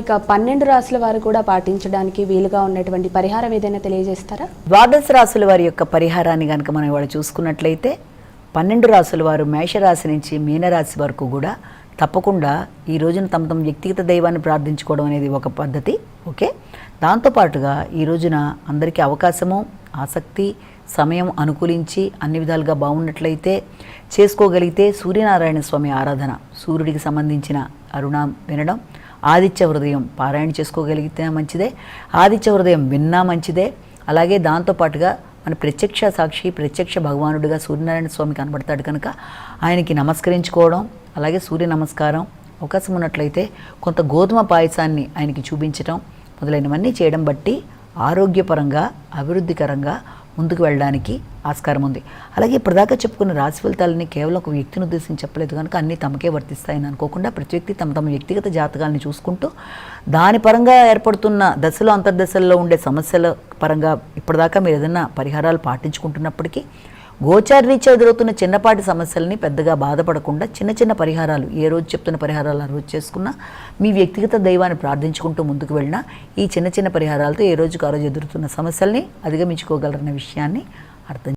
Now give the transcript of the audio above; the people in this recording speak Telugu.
ఇక 12 రాశుల వారు కూడా పాటించడానికి వీలుగా ఉన్నటువంటి పరిహారం ఏదైనా తెలియజేస్తారా? ద్వాదశ రాశుల వారి యొక్క పరిహారాన్ని కనుక మనం ఇవాళ చూసుకున్నట్లయితే 12 రాశుల వారు మేషరాశి నుంచి మీనరాశి వరకు కూడా తప్పకుండా ఈ రోజున తమ వ్యక్తిగత దైవాన్ని ప్రార్థించుకోవడం అనేది ఒక పద్ధతి. ఓకే, దాంతోపాటుగా ఈ రోజున అందరికీ అవకాశము, ఆసక్తి, సమయం అనుకూలించి అన్ని విధాలుగా బాగున్నట్లయితే చేసుకోగలిగితే సూర్యనారాయణ స్వామి ఆరాధన, సూర్యుడికి సంబంధించిన అరుణం వినడం, ఆదిత్య హృదయం పారాయణ చేసుకోగలిగితే మంచిదే, ఆదిత్య హృదయం విన్నా మంచిదే. అలాగే దాంతోపాటుగా మన ప్రత్యక్ష సాక్షి, ప్రత్యక్ష భగవానుడిగా సూర్యనారాయణ స్వామి కనబడతాడు కనుక ఆయనకి నమస్కరించుకోవడం, అలాగే సూర్య నమస్కారం, అవకాశం ఉన్నట్లయితే కొంత గోధుమ పాయసాన్ని ఆయనకి చూపించడం మొదలైనవన్నీ చేయడం బట్టి ఆరోగ్యపరంగా, అభివృద్ధికరంగా ముందుకు వెళ్ళడానికి ఆస్కారం ఉంది. అలాగే ఇప్పటిదాకా చెప్పుకున్న రాశి ఫలితాలని కేవలం ఒక వ్యక్తిని ఉద్దేశించి చెప్పలేదు కనుక అన్నీ తమకే వర్తిస్తాయని అనుకోకుండా ప్రతి వ్యక్తి తమ వ్యక్తిగత జాతకాలను చూసుకుంటూ దాని పరంగా ఏర్పడుతున్న దశలో అంతర్దశల్లో ఉండే సమస్యల పరంగా ఇప్పటిదాకా మీరు ఏదైనా పరిహారాలు పాటించుకుంటున్నప్పటికీ గోచారరీత్యా ఎదురవుతున్న చిన్నపాటి సమస్యలని పెద్దగా బాధపడకుండా చిన్న చిన్న పరిహారాలు ఏ రోజు చెప్తున్న పరిహారాలు ఆ రోజు చేసుకున్నా, మీ వ్యక్తిగత దైవాన్ని ప్రార్థించుకుంటూ ముందుకు వెళ్ళినా ఈ చిన్న చిన్న పరిహారాలతో ఏ రోజుకు ఆ రోజు ఎదురుతున్న సమస్యల్ని అధిగమించుకోగలరన్న విషయాన్ని అర్థం